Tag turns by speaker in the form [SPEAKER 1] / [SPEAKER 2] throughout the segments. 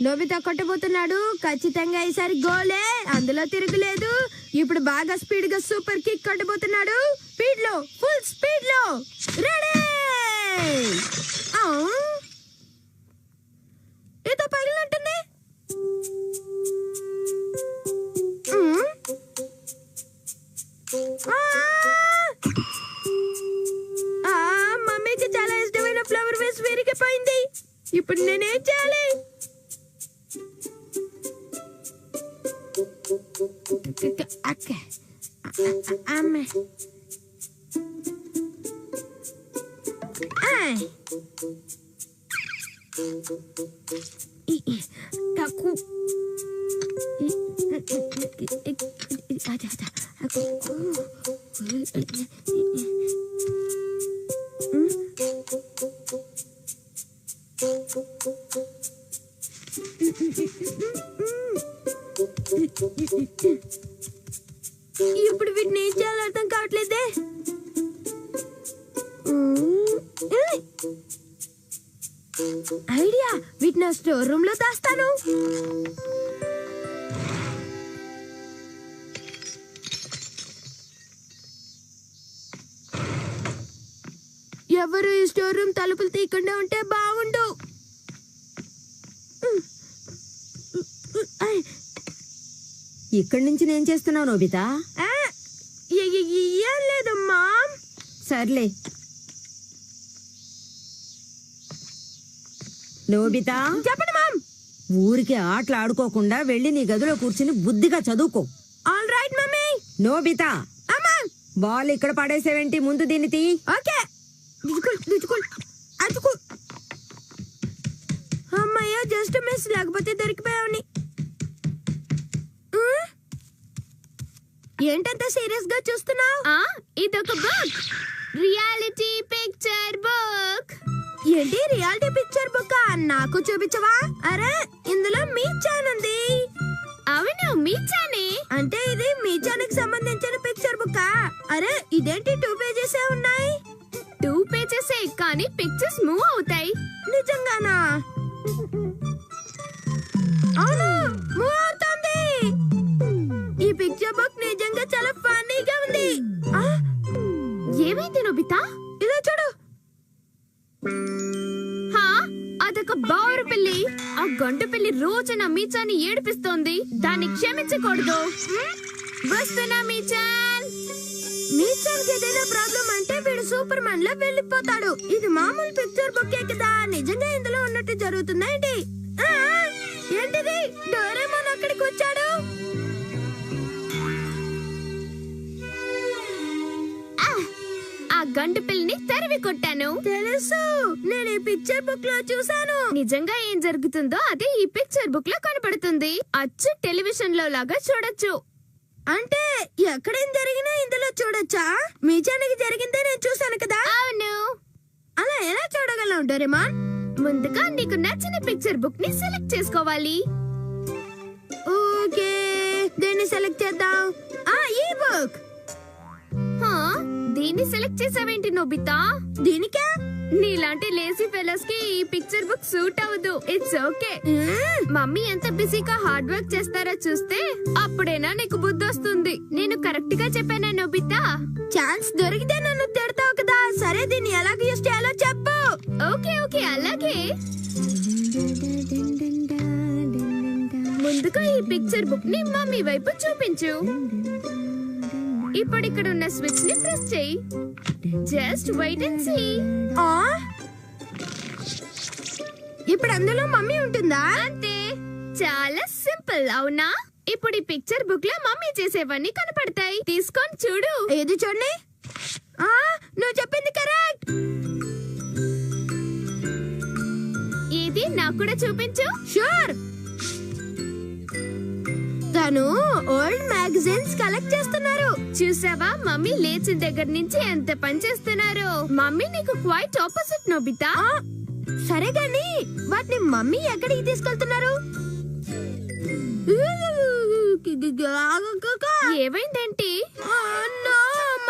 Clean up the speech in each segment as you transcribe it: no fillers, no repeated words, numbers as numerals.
[SPEAKER 1] Nobita కొట్టబోతున్నాడు. ఖచ్చితంగా ఈసారి గోలే, అందులో తిరుగులేదు. ఇప్పుడు బాగా స్పీడ్ గా సూపర్ కిక్ కొట్టబోతున్నాడు. స్పీడ్ లో, ఫుల్ స్పీడ్ లో. రెడీ! ఏదో పగిలినట్టుంది. మమ్మీకి చాలా ఇష్టమైన ఫ్లవర్ వేస్ విరిగిపోయింది. ఇప్పుడు నేనేం చేయాలి? ఇప్పుడు వీటిని ఏం చేయాలో అర్థం కావట్లేదే. ఐడియా, వీటిని స్టోర్ రూమ్ లో దాస్తాను. ఎవరు ఈ స్టోర్ రూమ్ తలుపులు తీయకుండా ఉంటే బాగుండు.
[SPEAKER 2] ఇక్కడి నుంచి నేను చేస్తున్నావు నోబితా?
[SPEAKER 1] ఏం లేదమ్మా.
[SPEAKER 2] సర్లే నోబితా,
[SPEAKER 1] చెప్పండి మామ్.
[SPEAKER 2] ఊరికి ఆటలు ఆడుకోకుండా వెళ్ళి నీ గదిలో కూర్చుని బుద్ధిగా చదువుకో.
[SPEAKER 1] All right mummy.
[SPEAKER 2] Nobita, ball ఇక్కడ పడేసేవేంటి? ముందు దీన్ని తీ.
[SPEAKER 1] ఓకే. అమ్మయ్య, జస్ట్ మిస్, లేకపోతే దొరికిపోయావని. ఏంటంత సీరియస్ గా చూస్తున్నావు? ఇదొక బుక్, రియాలిటీ పిక్చర్ బుక్. ఏంటి రియాలిటీ పిక్చర్ బుక్? నాకు చూపించవా? అరే, ఇందులో మీచాన్ ఉంది. అవును, మీచానే. అంటే ఇది మీచానికి సంబంధించిన పిక్చర్ బుక్. అరే, ఇదేంటి 2 పేజెస్ ఉన్నాయి? 2 పేజెస్ కానీ పిక్చర్స్ మూవ్ అవుతాయి. నిజంగానా? అవును, మూవ్ అవుతుంది. ఈ పిక్చర్ బుక్ నిజంగా చాలా ఫన్నీగా ఉంది. ఏమైంది నోబితా? ఇలా చూడు. అదొక బౌరు పిల్లి. ఆ గంటు పిల్లి రోజు నా మీచాన్ని ఏడిపిస్తోంది. దాన్ని క్షమించకూడదు. వస్తున్నా మీచాన్. మీచాన్కి ఏదైనా ప్రాబ్లం అంటే వీడు సూపర్ మ్యాన్ లో వెళ్ళిపోతాడు. ఇది మామూలు పిక్చర్ బుక్కే కదా, నిజంగా ఇందులో ఉన్నట్టు జరుగుతుందా ఏంటి? ఏంటిది? డోరేమోన్ అక్కడికి వచ్చాడు. ఆ గంటు పిల్లిని తరివి కొట్టాను. తెలుసు, నేను ఈ పిక్చర్ బుక్ లో చూసాను. నిజంగా ఏం జరుగుతుందో అదే ఈ పిక్చర్ బుక్ లో కనబడుతుంది. అచ్చు టెలివిజన్ లో లాగా చూడొచ్చు. అంటే ఎక్కడేం జరిగినా ఇందులో చూడొచ్చా? మీచానికి జరిగిందే నేను చూసాను కదా. అవును. అలా ఎలా చూడగలం డోరేమాన్? ముందుగా నీకు నచ్చిన పిక్చర్ బుక్ ని సెలెక్ట్ చేసుకోవాలి. ఓకే, దీన్ని సెలెక్ట్ చేద్దాం. ఈ బుక్. దీన్ని సెలెక్ట్ చేసావేంటి నోబితా? దీనికే? నీలాంటి లేజీ ఫెలోస్ కి ఈ పిక్చర్ బుక్ సూట్ అవ్వదు. It's okay. మమ్మీ ఎంత బిజీగా హార్డ్ వర్క్ చేస్తారో చూస్తే అప్పుడేనా నీకు బుద్ధి వస్తుంది. నేను కరెక్ట్ గా చెప్పానా నోబితా? ఛాన్స్ దొరికితే నన్ను తిడతావు కదా. సరే, దీన్ని ఎలాగ యూస్ చేయాలో చెప్పు. ఓకే ఓకే, అలాగే. ముందుగా ఈ పిక్చర్ బుక్ ని మమ్మీ వైపు చూపించు. ఇప్పుడు ఇక్కడ ఉన్న స్విచ్ ని ప్రెస్ చేయి. Just wait and see. ఇప్పుడు అందులో మమ్మీ ఉంటుందా? అంతే, చాలా సింపుల్, అవునా? ఇప్పుడు ఈ పిక్చర్ బుక్ లో మమ్మీ చేసేవన్నీ కనపడతాయి. తీసుకొని చూడు. ఏది చూడండి. నువ్వు చెప్పింది కరెక్ట్. ఇది నాకు కూడా చూపించు. షూర్. తను ఓల్డ్ మ్యాగజైన్స్ కలెక్ట్ చేస్తున్నారు. చూసావా, మమ్మీ లేచిన దగ్గర నుంచి ఎంత పని చేస్తున్నారు. మమ్మీ నీకు క్వైట్ ఆపోజిట్ నోబితా. సరే గాని వాటిని మమ్మీ ఎక్కడికి తీసుకెళ్తున్నారు? ఏమైందేంటి?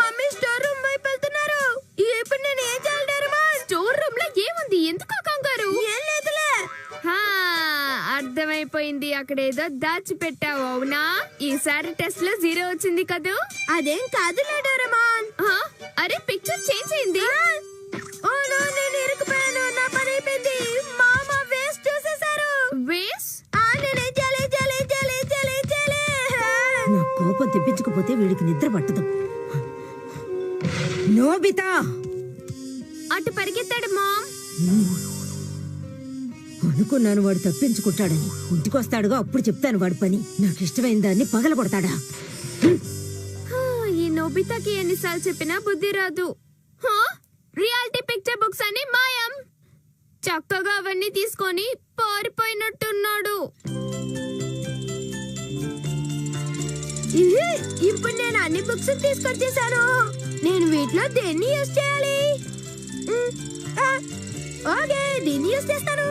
[SPEAKER 1] మమ్మీ స్టోర్ రూమ్ వైపు వెళ్తున్నారు. ఇప్పుడు నేను ఏం చేయాలి? స్టోర్ రూమ్ లో ఏముంది? ఎందుకు కంగారు? ఏం లేదులే. సరిపోయింది. అక్కడ ఏదో దాచిపెట్టావు అవునా? ఈసారి టెస్ట్ లో 0 వచ్చింది కదూ?
[SPEAKER 3] అదేం కాదులే డోరేమాన్.
[SPEAKER 1] అరే పిక్చర్ చేంజ్ అయింది.
[SPEAKER 3] ఓ నో, నేను ఇరుక్కుపోయాను. నా పని అయిపోయింది. మామ వేస్ట్ చూసేశారు.
[SPEAKER 1] వేస్
[SPEAKER 3] నేనే చేయాలి.
[SPEAKER 2] నా కోపం తెప్పించకపోతే వీడికి నిద్ర పట్టదు. నోబితా
[SPEAKER 1] అటు పరిగెత్తాడు మామ్.
[SPEAKER 2] అనుకున్నాను వాడు తప్పించుకుంటాడని. ఇంటికొస్తాడుగా అప్పుడు చెప్తాను వాడి పని. నాకు ఇష్టమైన దాన్ని పగలగొడతాడా?
[SPEAKER 1] ఈ నోబితాకి ఎన్నిసార్లు చెప్పినా బుద్ధి రాదు. రియాలిటీ పిక్చర్ బుక్స్ అని మాయం. చక్కగా అవన్నీ తీసుకొని పారిపోయినట్టున్నాడు.
[SPEAKER 3] ఇప్పుడు నేను అన్ని బుక్స్ తీసుకొచ్చేసాను. నేను వీటిలో దేన్ని యూజ్ చేయాలి? ఓకే, దీన్ని యూజ్ చేస్తాను.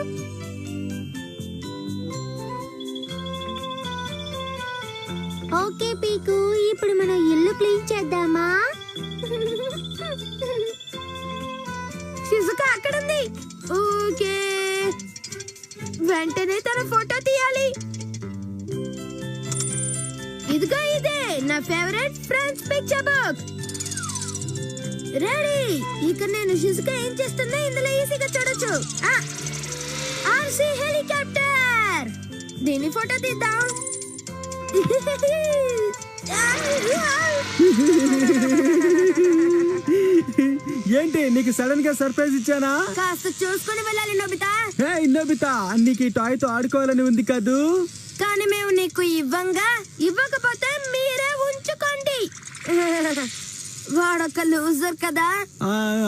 [SPEAKER 3] ఓకే పీకు, ఇప్పుడు మనం ఇల్లు క్లీన్ చేద్దామా? షిజుకా అక్కడుంది. ఓకే, వెంటనే తన ఫోటో తీయాలి. ఇదిగో ఇదే నా favourite friends picture book. Ready. ఇక నేను షిజుకా ఏం చేస్తుందో ఇందులో ఈజీగా చూడొచ్చు. RC helicopter. దీని ఫోటో తీద్దాం.
[SPEAKER 4] ఏంటి నీకు సడన్ గా సర్ప్రైజ్ ఇచ్చానా?
[SPEAKER 3] కాస్త చూసుకొని వెళ్ళాలి నోబితా.
[SPEAKER 4] హే నోబితా, నీకు ఈ టాయ్ తో ఆడుకోవాలని ఉంది కదూ?
[SPEAKER 3] కానీ మేము నీకు ఇవ్వకపోతే మీరే ఉంచుకోండి. వాడొక లూజర్ కదా.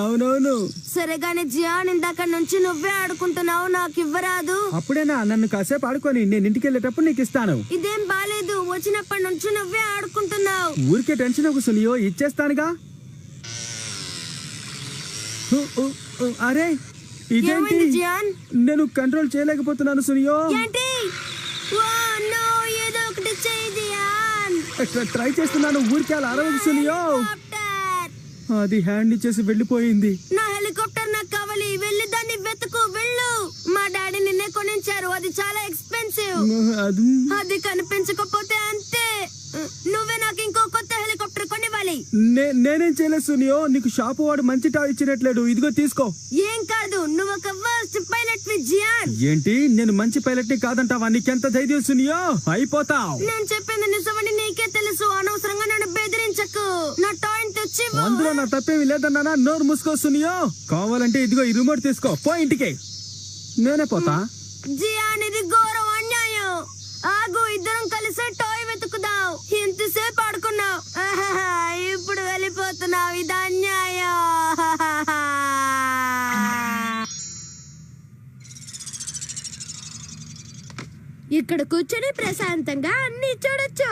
[SPEAKER 4] అవునవును.
[SPEAKER 3] సరే గాని జియాన్, ఇందాక నుంచి నువ్వే ఆడుకుంటున్నావు, నాకు ఇవ్వరాదు.
[SPEAKER 4] అప్పుడేనా? నన్ను కాసేపు ఆడుకొని నేను ఇంటికి వెళ్ళేటప్పుడు నీకు ఇస్తాను.
[SPEAKER 3] ఇదేం బాలేదు. వచ్చినప్పటి నుంచి నువ్వే ఆడుకుంటున్నావు.
[SPEAKER 4] ఊరికే టెన్షన్ ఒక సునియో, ఇచ్చేస్తానుగా. అరే ఇదేంటి?
[SPEAKER 3] ఏమైంది జియాన్?
[SPEAKER 4] నేను కంట్రోల్ చేయలేకపోతున్నాను సునియో.
[SPEAKER 3] ఏంటి? నో, ఏదో ఒకటి చెయ్యి జియాన్.
[SPEAKER 4] ట్రై చేస్తున్నాను. ఊరికే అలా అరవకు సునియో. అది హ్యాండ్ ఇచ్చేసి వెళ్ళిపోయింది.
[SPEAKER 3] నా హెలికాప్టర్ నాకు కావాలి. వెళ్ళి దాన్ని వెతుకు, వెళ్ళు. మా డాడీ నిన్నే కొనించారు. అది చాలా ఎక్స్పెన్సివ్. అది కనిపించకపోతే అంతే. నువ్వే నాకు ఇంకో కొత్త హెలికాప్టర్ కొనివ్వాలి.
[SPEAKER 4] నేనేం చేయలేదు సునియో. నీకు షాపు వాడు మంచి టాయ్ ఇచ్చినట్లేడు. ఇదిగో తీసుకో.
[SPEAKER 3] ఏం కాదు, నువ్వు ఒక వర్స్ట్ పైలట్ జియాన్.
[SPEAKER 4] ఏంటి? నేను మంచి పైలట్ ని కాదంటావా? నీకెంత ధైర్యం సునియో? అయిపోతావు.
[SPEAKER 3] నేను చెప్పింది నిజమని నీకే తెలుసు. అనవసరంగా నన్ను బెదిరించకు. నా టాయ్ తెచ్చి
[SPEAKER 4] అందులో నా తప్పేమి లేదన్నానా? నోరు మూసుకో సునియో. కావాలంటే ఇదిగో ఈ రిమోట్ తీసుకో. పో ఇంటికి. నేనే పోతా.
[SPEAKER 3] జియాన్, ఇది ఘోరం, అన్యాయం. ఆగు, ఇద్దరం కలిసి టాయ్ వెతుకుదాం. ఇంతసేపు ఆడుకున్నావు, ఇప్పుడు వెళ్ళిపోతున్నావు. ఇది అన్యాయం. ఇక్కడ కూర్చొని ప్రశాంతంగా అన్ని చూడొచ్చు.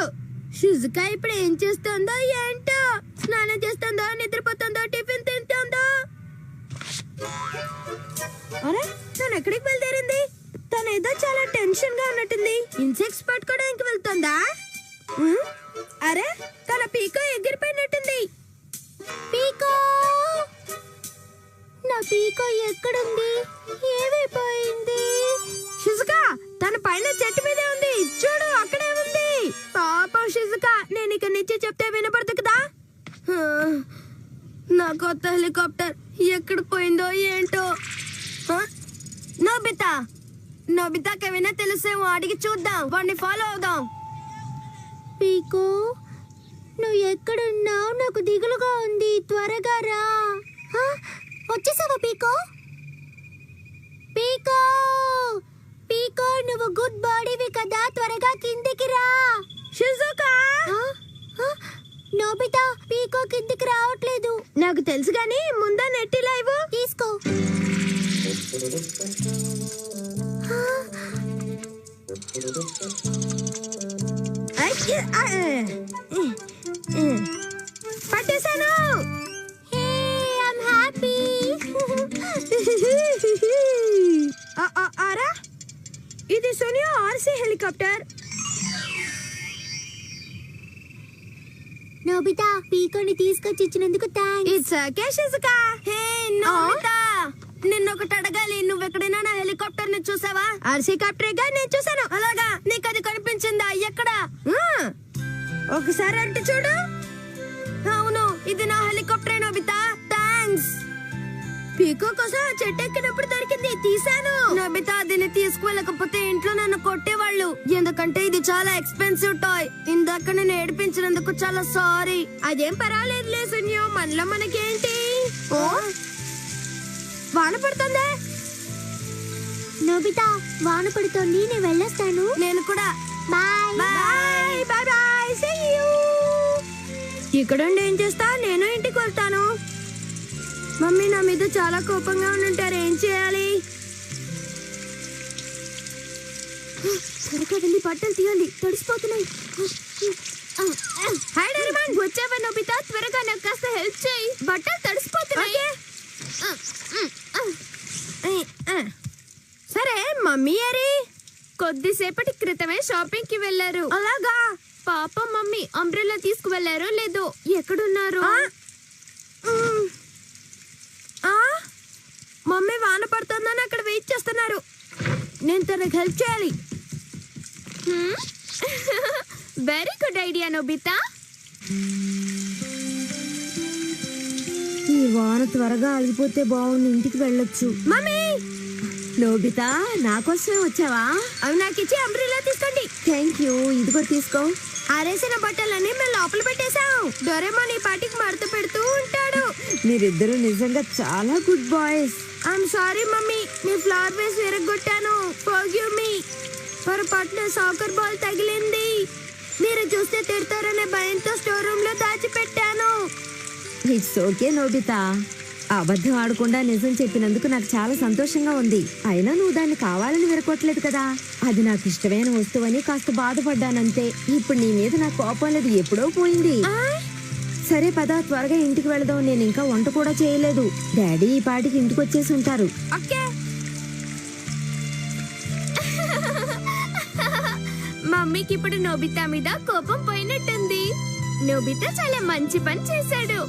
[SPEAKER 3] షిజుకా ఇప్పుడు ఏం చేస్తుందో ఏంటో. స్నానం చేస్తుందో, నిద్రపోతుందో, టిఫిన్ తింటుందో. అరే, తను ఎక్కడికి బయలుదేరింది? తను ఏదో చాలా టెన్షన్ గా ఉన్నట్టుంది. ఇన్సెక్ట్స్ పట్టుకోవడానికి వెళ్తుందా? అరే, తన పీకో ఎగిరిపోయినట్టుంది. పీకో, నా పీకో ఎక్కడుంది? ఏమైపోయింది? షిజుకా, తన పైన చెట్టు మీదే ఉంది. చూడు, అక్కడే ఉంది. పాపం షిజుకా, నేను ఇక నుంచి చెప్తే వినపడదు కదా. నా కొత్త హెలికాప్టర్ ఎక్కడ పోయిందో ఏంటో. నోబితాకి ఏమైనా తెలుసేమో, అడిగి చూద్దాం. వాడిని ఫాలో అవుదాం. పీకో, నువ్వు ఎక్కడున్నావు? నాకు దిగులుగా ఉంది. త్వరగా రా. వచ్చేసావా పీకో? పీకో, పీకో, నువ్వు గుడ్ బాడీవి కదా, త్వరగా కిందికి రా. షిజుకా, నోబితా, పీకో కిందికి రావట్లేదు. నాకు తెలుసు గాని ముందా నెట్టి లైవ్ తీసుకో. పట్టేశాను. ఆరా, ఇది సోనియా ఆర్సీ హెలికాప్టర్. నోబితా, పీకోని తీసుకొచ్చి ఇచ్చినందుకు thanks. It's okay Shizuka. Hey Nobita, నిన్నొకటి అడగాలి. నువ్వెక్కడైనా నా హెలికాప్టర్ ని చూసావా? ఆర్సీకాప్టర్ గా నేను చూసాను. అలాగా, నీకు అది కనిపించిందా? ఎక్కడ? ఒకసారి అంటే చూడు. అవును, ఇది నా హెలికాప్టర్ నోబితా. థ్యాంక్స్. పీకో కోసం చెట్టు ఎక్కినప్పుడు దొరికింది, తీసాను. నోబితా, దీన్ని తీసుకువెళ్ళకపోతే ఇంట్లో నన్ను కొట్టేవాళ్ళు. ఎందుకంటే ఇది చాలా ఎక్స్పెన్సివ్ టాయ్. ఇందాక నేను ఏడిపించినందుకు చాలా సారీ. అదేం పర్వాలేదులే సున్యో, మనలో మనకేంటి. ఓ, వాన పడుతుందే.
[SPEAKER 1] నోబితా, వాన పడుతోంది, నేను వెళ్ళొస్తాను.
[SPEAKER 3] నేను కూడా.
[SPEAKER 1] Bye
[SPEAKER 3] bye bye bye, see you. ఇక్కడుండి ఏం చేస్తా? నేను ఇంటికి వెళ్తాను. మమ్మీ నా మీద చాలా కోపంగా ఉండుంటారు, ఏం చేయాలి? త్వరగా వెళ్ళి బట్టలు తీయాలి, తడిసిపోతున్నాయి. Hi Doraemon.
[SPEAKER 1] వచ్చావా నోబితా? త్వరగా నాకు కాస్త హెల్ప్ చేయి, బట్టలు తడిసిపోతున్నాయి.
[SPEAKER 3] సరే, మమ్మీ ఏరి?
[SPEAKER 1] కొద్దిసేపటి క్రితమే షాపింగ్ కి వెళ్లారు.
[SPEAKER 3] అలాగా?
[SPEAKER 1] పాపం మమ్మీ అంబ్రెల్లా తీసుకువెళ్లారో లేదో. ఎక్కడున్నారు?
[SPEAKER 3] మమ్మీ వాన పడుతుందని అక్కడ వెయిట్ చేస్తున్నారు. నేను తనకు హెల్ప్ చేయాలి.
[SPEAKER 1] Very good idea Nobita.
[SPEAKER 2] ఈ వాన త్వరగా ఆగిపోతే బాగుంది, ఇంటికి వెళ్ళొచ్చు.
[SPEAKER 3] మమ్మీ!
[SPEAKER 2] నోబితా, నా కోసమే వచ్చావా?
[SPEAKER 3] అవి నాకు ఇచ్చి అంబ్రెల్లా తీసుకోండి.
[SPEAKER 2] Thank you. ఇది కూడా తీసుకో.
[SPEAKER 3] ఆరేసిన బట్టలన్నీ మేము లోపల పెట్టేశాం. డోరేమాన్ ఈ పాటికి మడత పెడుతూ ఉంటాడు.
[SPEAKER 2] మీరిద్దరూ నిజంగా చాలా good boys.
[SPEAKER 3] I'm sorry mummy, మీ ఫ్లవర్ వేస్ విరగొట్టాను. Forgive me. పొరపాటున సాకర్ బాల్ తగిలింది. మీరు చూస్తే తిడతారనే భయంతో స్టోర్ రూమ్ లో దాచిపెట్టాను.
[SPEAKER 2] It's okay Nobita. అబద్ధం ఆడకుండా నిజం చెప్పినందుకు నాకు చాలా సంతోషంగా ఉంది. అయినా నువ్వు దాన్ని కావాలని విరగొట్టలేదు కదా. అది నాకు ఇష్టమైన వస్తువని కాస్త బాధపడ్డానంతే. ఇప్పుడు నీ మీద నాకు కోపం లేదు, ఎప్పుడో పోయింది. సరే పద, త్వరగా ఇంటికి వెళదాం. నేను ఇంకా వంట కూడా చేయలేదు. డాడీ ఈ పాటికి ఇంటికి వచ్చేసి ఉంటారు.
[SPEAKER 3] ఓకే.
[SPEAKER 1] మమ్మీకి ఇప్పుడు నోబితా మీద కోపం పోయినట్టుంది. నోబితా చాలా మంచి పని చేశాడు.